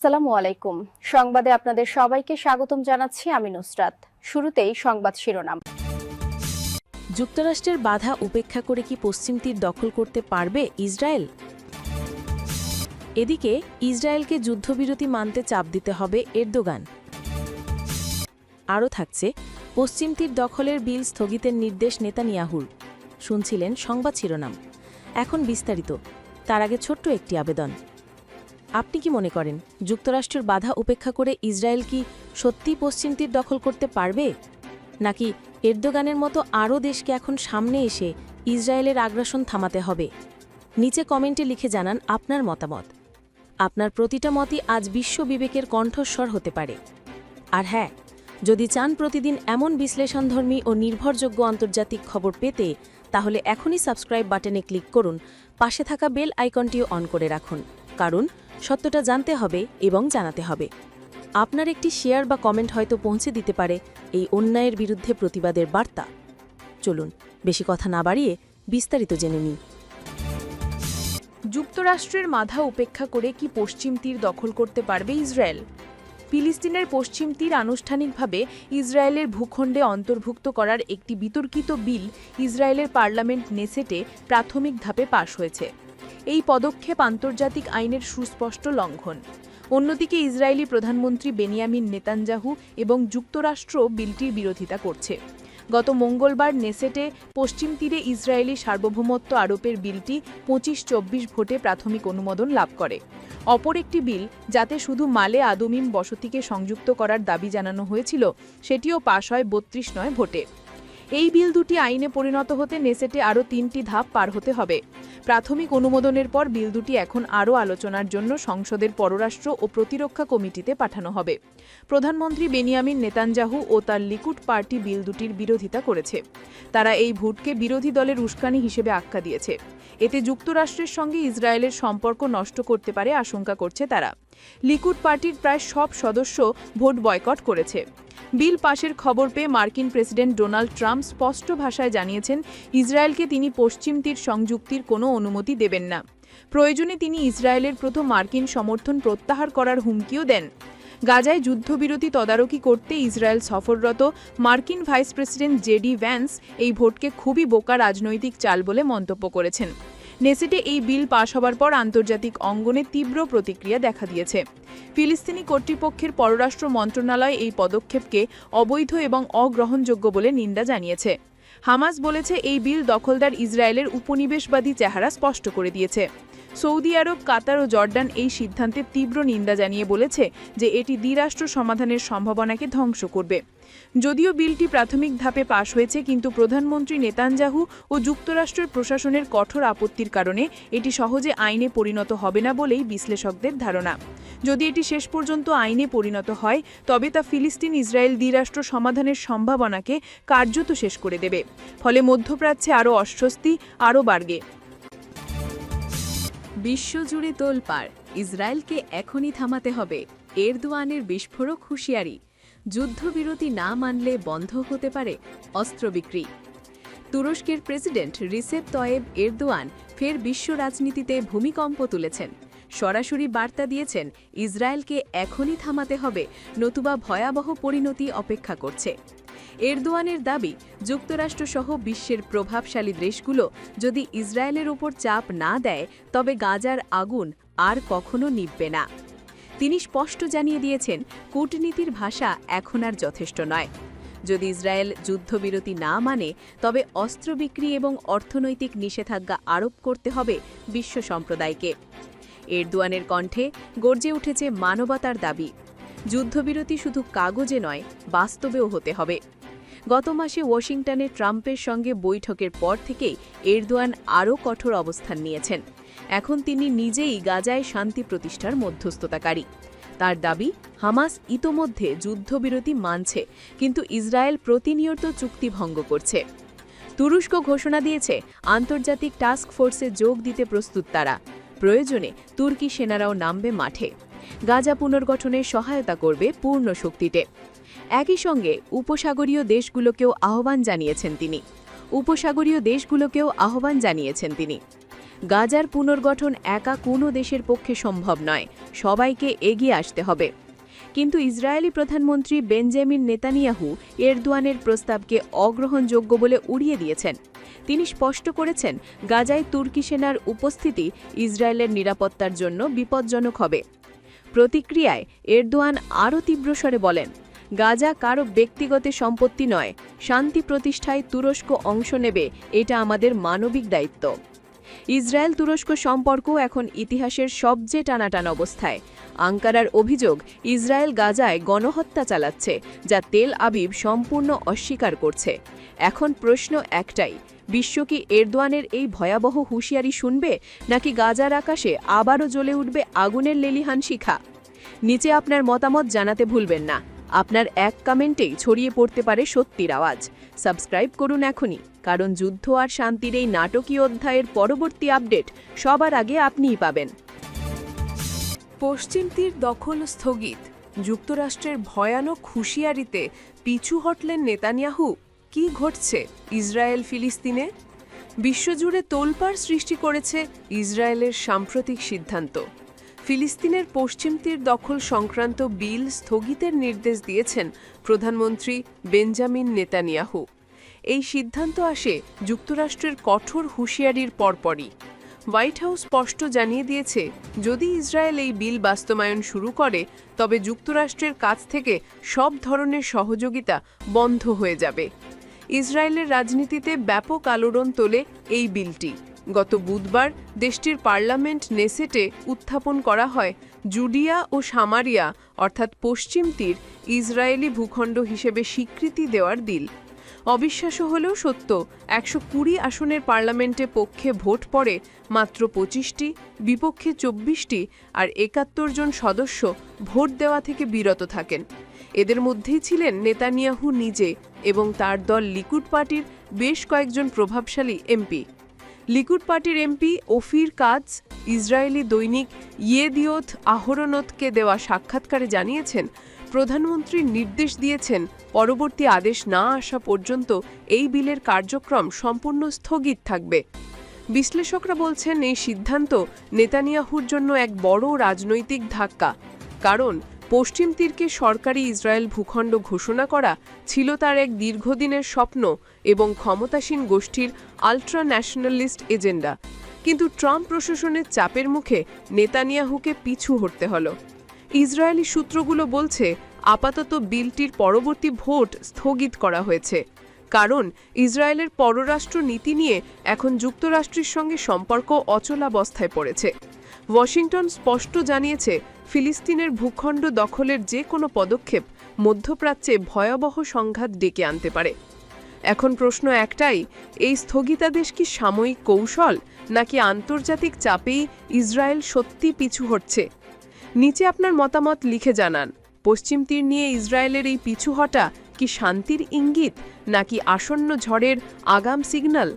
আসসালামু আলাইকুম। সংবাদে আপনাদের সবাইকে স্বাগতম জানাচ্ছি আমি নুসরাত। শুরুতেই সংবাদ শিরোনাম। যুক্তরাষ্ট্রের বাধা উপেক্ষা করে কি পশ্চিম তীর দখল করতে পারবে ইসরায়েল? এদিকে ইসরায়েলকে যুদ্ধবিরতি মানতে চাপ দিতে হবে এরদোগান। আরও থাকছে পশ্চিম তীর দখলের বিল স্থগিতের নির্দেশ নেতানিয়াহুর। শুনছিলেন সংবাদ শিরোনাম। এখন বিস্তারিত। তার আগে ছোট্ট একটি আবেদন। আপনি কি মনে করেন যুক্তরাষ্ট্রের বাধা উপেক্ষা করে ইসরায়েল কি সত্যি পশ্চিম তীর দখল করতে পারবে, নাকি এরদোগানের মতো আরও দেশকে এখন সামনে এসে ইসরায়েলের আগ্রাসন থামাতে হবে? নিচে কমেন্টে লিখে জানান আপনার মতামত। আপনার প্রতিটা মতই আজ বিশ্ব বিবেকের কণ্ঠস্বর হতে পারে। আর হ্যাঁ, যদি চান প্রতিদিন এমন বিশ্লেষণধর্মী ও নির্ভরযোগ্য আন্তর্জাতিক খবর পেতে, তাহলে এখনই সাবস্ক্রাইব বাটনে ক্লিক করুন। পাশে থাকা বেল আইকনটিও অন করে রাখুন, কারণ সত্যটা জানতে হবে এবং জানাতে হবে। আপনার একটি শেয়ার বা কমেন্ট হয়তো পৌঁছে দিতে পারে এই অন্যায়ের বিরুদ্ধে প্রতিবাদের বার্তা। চলুন বেশি কথা না বাড়িয়ে বিস্তারিত জেনে নিই। যুক্তরাষ্ট্রের বাধা উপেক্ষা করে কি পশ্চিম তীর দখল করতে পারবে ইসরায়েল? ফিলিস্তিনের পশ্চিম তীর আনুষ্ঠানিকভাবে ইসরায়েলের ভূখণ্ডে অন্তর্ভুক্ত করার একটি বিতর্কিত বিল ইসরায়েলের পার্লামেন্ট নেসেটে প্রাথমিক ধাপে পাশ হয়েছে। এই পদক্ষেপ আন্তর্জাতিক আইনের সুস্পষ্ট লঙ্ঘন। অন্যদিকে ইসরায়েলি প্রধানমন্ত্রী বেনিয়ামিন নেতানজাহু এবং যুক্তরাষ্ট্র বিলটির বিরোধিতা করছে। গত মঙ্গলবার নেসেটে পশ্চিম তীরে ইসরায়েলি সার্বভৌমত্ব আরোপের বিলটি ২৫-২৪ ভোটে প্রাথমিক অনুমোদন লাভ করে। অপর একটি বিল, যাতে শুধু মালে আদমিম বসতিকে সংযুক্ত করার দাবি জানানো হয়েছিল, সেটিও পাশ হয় ৩২-৯ ভোটে। এই বিল দুটি আইনে পরিণত হতে নেসেটে আরও ৩টি ধাপ পার হতে হবে। প্রাথমিক অনুমোদনের পর বিল দুটি এখন আরও আলোচনার জন্য সংসদের পররাষ্ট্র ও প্রতিরক্ষা কমিটিতে পাঠানো হবে। প্রধানমন্ত্রী বেনিয়ামিন নেতানজাহু ও তার লিকুড পার্টি বিল দুটির বিরোধিতা করেছে। তারা এই ভোটকে বিরোধী দলের উস্কানি হিসেবে আখ্যা দিয়েছে। এতে যুক্তরাষ্ট্রের সঙ্গে ইসরায়েলের সম্পর্ক নষ্ট করতে পারে আশঙ্কা করছে তারা। লিকুড পার্টির প্রায় সব সদস্য ভোট বয়কট করেছে। বিল পাশের খবর পেয়ে মার্কিন প্রেসিডেন্ট ডোনাল্ড ট্রাম্প স্পষ্ট ভাষায় জানিয়েছেন, ইসরায়েলকে তিনি পশ্চিম তীর সংযুক্তির কোনো অনুমতি দেবেন না। প্রয়োজনে তিনি ইসরায়েলের প্রথম মার্কিন সমর্থন প্রত্যাহার করার হুমকিও দেন। গাজায় যুদ্ধবিরতি তদারকি করতে ইসরায়েল সফররত মার্কিন ভাইস প্রেসিডেন্ট জেডি ভ্যান্স এই ভোটকে খুবই বোকা রাজনৈতিক চাল বলে মন্তব্য করেছেন। নেসেটে এই বিল পাশ হবার পর আন্তর্জাতিক অঙ্গনে তীব্র প্রতিক্রিয়া দেখা দিয়েছে। ফিলিস্তিনি কর্তৃপক্ষের পররাষ্ট্র মন্ত্রণালয় এই পদক্ষেপকে অবৈধ এবং অগ্রহণযোগ্য বলে নিন্দা জানিয়েছে। হামাস বলেছে, এই বিল দখলদার ইসরায়েলের উপনিবেশবাদী চেহারা স্পষ্ট করে দিয়েছে। সৌদি আরব, কাতার ও জর্ডান এই সিদ্ধান্তের তীব্র নিন্দা জানিয়ে বলেছে যে এটি দ্বিরাষ্ট্র সমাধানের সম্ভাবনাকে ধ্বংস করবে। যদিও বিলটি প্রাথমিক ধাপে পাশ হয়েছে, কিন্তু প্রধানমন্ত্রী নেতানজাহু ও যুক্তরাষ্ট্রের প্রশাসনের কঠোর আপত্তির কারণে এটি সহজে আইনে পরিণত হবে না বলেই বিশ্লেষকদের ধারণা। যদি এটি শেষ পর্যন্ত আইনে পরিণত হয়, তবে তা ফিলিস্তিন ইসরায়েল দ্বিরাষ্ট্র সমাধানের সম্ভাবনাকে কার্যত শেষ করে দেবে। ফলে মধ্যপ্রাচ্যে আরও অস্বস্তি আরও বাড়বে। বিশ্বজুড়ে তোলপাড়, ইসরায়েলকে এখনই থামাতে হবে। এরদোয়ানের বিস্ফোরক হুঁশিয়ারি, যুদ্ধবিরতি না মানলে বন্ধ হতে পারে অস্ত্র বিক্রি। তুরস্কের প্রেসিডেন্ট রিসেপ তয়েব এরদোয়ান ফের বিশ্ব রাজনীতিতে ভূমিকম্প তুলেছেন। সরাসরি বার্তা দিয়েছেন, ইসরায়েলকে এখনই থামাতে হবে, নতুবা ভয়াবহ পরিণতি অপেক্ষা করছে। এরদোয়ানের দাবি, যুক্তরাষ্ট্রসহ বিশ্বের প্রভাবশালী দেশগুলো যদি ইসরায়েলের ওপর চাপ না দেয়, তবে গাজার আগুন আর কখনো নিভবে না। তিনি স্পষ্ট জানিয়ে দিয়েছেন, কূটনীতির ভাষা এখন আর যথেষ্ট নয়। যদি ইসরায়েল যুদ্ধবিরতি না মানে, তবে অস্ত্র বিক্রি এবং অর্থনৈতিক নিষেধাজ্ঞা আরোপ করতে হবে বিশ্ব সম্প্রদায়কে। এরদোয়ানের কণ্ঠে গর্জে উঠেছে মানবতার দাবি। যুদ্ধবিরতি শুধু কাগজে নয়, বাস্তবেও হতে হবে। গত মাসে ওয়াশিংটনে ট্রাম্পের সঙ্গে বৈঠকের পর থেকেই এরদোয়ান আরও কঠোর অবস্থান নিয়েছেন। এখন তিনি নিজেই গাজায় শান্তি প্রতিষ্ঠার মধ্যস্থতাকারী। তার দাবি, হামাস ইতোমধ্যে যুদ্ধবিরতি মানছে, কিন্তু ইসরায়েল প্রতিনিয়ত চুক্তি ভঙ্গ করছে। তুরস্ক ঘোষণা দিয়েছে, আন্তর্জাতিক টাস্ক ফোর্সে যোগ দিতে প্রস্তুত তারা। প্রয়োজনে তুর্কি সেনারাও নামবে মাঠে। গাজা পুনর্গঠনে সহায়তা করবে পূর্ণ শক্তিতে। একই সঙ্গে উপসাগরীয় দেশগুলোকেও আহ্বান জানিয়েছেন তিনি। গাজার পুনর্গঠন একা কোনো দেশের পক্ষে সম্ভব নয়, সবাইকে এগিয়ে আসতে হবে। কিন্তু ইসরায়েলি প্রধানমন্ত্রী বেঞ্জামিন নেতানিয়াহু এরদোয়ানের প্রস্তাবকে অগ্রহণযোগ্য বলে উড়িয়ে দিয়েছেন। তিনি স্পষ্ট করেছেন, গাজায় তুর্কি সেনার উপস্থিতি ইসরায়েলের নিরাপত্তার জন্য বিপজ্জনক হবে। প্রতিক্রিয়ায় এরদোয়ান আরও তীব্রস্বরে বলেন, গাজা কারও ব্যক্তিগত সম্পত্তি নয়, শান্তি প্রতিষ্ঠায় তুরস্ক অংশ নেবে, এটা আমাদের মানবিক দায়িত্ব। ইসরায়েল তুরস্ক সম্পর্ক এখন ইতিহাসের সবচেয়ে টানাটান অবস্থায়। আঙ্কারার অভিযোগ, ইসরায়েল গাজায় গণহত্যা চালাচ্ছে, যা তেল আবিব সম্পূর্ণ অস্বীকার করছে। এখন প্রশ্ন একটাই, বিশ্ব কি এরদোয়ানের এই ভয়াবহ হুঁশিয়ারি শুনবে, নাকি গাজার আকাশে আবারও জ্বলে উঠবে আগুনের লেলিহান শিখা? নিচে আপনার মতামত জানাতে ভুলবেন না। আপনার এক কমেন্টেই ছড়িয়ে পড়তে পারে সত্যির আওয়াজ। সাবস্ক্রাইব করুন এখনই, কারণ যুদ্ধ আর শান্তির এই নাটকীয় অধ্যায়ের পরবর্তী আপডেট সবার আগে আপনিই পাবেন। পশ্চিম তীর দখল স্থগিত, যুক্তরাষ্ট্রের ভয়ানক হুঁশিয়ারিতে পিছু হটলেন নেতানিয়াহু। কি ঘটছে ইসরায়েল ফিলিস্তিনে? বিশ্বজুড়ে তোলপাড় সৃষ্টি করেছে ইসরায়েলের সাম্প্রতিক সিদ্ধান্ত। ফিলিস্তিনের পশ্চিম তীর দখল সংক্রান্ত বিল স্থগিতের নির্দেশ দিয়েছেন প্রধানমন্ত্রী বেঞ্জামিন নেতানিয়াহু। এই সিদ্ধান্ত আসে যুক্তরাষ্ট্রের কঠোর হুঁশিয়ারির পরপরই। হোয়াইট হাউস স্পষ্ট জানিয়ে দিয়েছে, যদি ইসরায়েল এই বিল বাস্তবায়ন শুরু করে, তবে যুক্তরাষ্ট্রের কাছ থেকে সব ধরনের সহযোগিতা বন্ধ হয়ে যাবে। ইসরায়েলের রাজনীতিতে ব্যাপক আলোড়ন তোলে এই বিলটি। গত বুধবার দেশটির পার্লামেন্ট নেসেটে উত্থাপন করা হয় জুডিয়া ও সামারিয়া অর্থাৎ পশ্চিম তীর ইসরায়েলি ভূখণ্ড হিসেবে স্বীকৃতি দেওয়ার বিল। অবিশ্বাস্য হলেও সত্য, 120 আসনের পার্লামেন্টে পক্ষে ভোট পড়ে মাত্র 25টি, বিপক্ষে 24টি, আর 71 জন সদস্য ভোট দেওয়া থেকে বিরত থাকেন। এদের মধ্যেই ছিলেন নেতানিয়াহু নিজে এবং তার দল লিকুড পার্টির বেশ কয়েকজন প্রভাবশালী এমপি। লিকুড পার্টির এমপি ওফির কাজ ইসরায়েলি দৈনিক ইয়েদিওথ আহরনোতকে দেওয়া সাক্ষাৎকারে জানিয়েছেন, প্রধানমন্ত্রী নির্দেশ দিয়েছেন পরবর্তী আদেশ না আসা পর্যন্ত এই বিলের কার্যক্রম সম্পূর্ণ স্থগিত থাকবে। বিশ্লেষকরা বলছেন, এই সিদ্ধান্ত নেতানিয়াহুর জন্য এক বড় রাজনৈতিক ধাক্কা, কারণ পশ্চিম তীরকে সরকারি ইসরায়েল ভূখণ্ড ঘোষণা করা ছিল তার এক দীর্ঘদিনের স্বপ্ন এবং ক্ষমতাসীন গোষ্ঠীর আল্ট্রা ন্যাশনালিস্ট এজেন্ডা। কিন্তু ট্রাম্প প্রশাসনের চাপের মুখে নেতানিয়াহুকে পিছু হটতে হলো। ইসরায়েলি সূত্রগুলো বলছে, আপাতত বিলটির পরবর্তী ভোট স্থগিত করা হয়েছে, কারণ ইসরায়েলের পররাষ্ট্র নীতি নিয়ে এখন যুক্তরাষ্ট্রের সঙ্গে সম্পর্ক অচলাবস্থায় পড়েছে। ওয়াশিংটন স্পষ্ট জানিয়েছে, ফিলিস্তিনের ভূখণ্ড দখলের যে কোনো পদক্ষেপ মধ্যপ্রাচ্যে ভয়াবহ সংঘাত ডেকে আনতে পারে। এখন প্রশ্ন একটাই, এই স্থগিতাদেশ কি সাময়িক কৌশল, নাকি আন্তর্জাতিক চাপেই ইসরায়েল সত্যি পিছু হটছে? নিচে আপনার মতামত লিখে জানান। পশ্চিম তীর নিয়ে ইসরায়েলের এই পিছু হটা কি শান্তির ইঙ্গিত, নাকি আসন্ন ঝড়ের আগাম সিগন্যাল?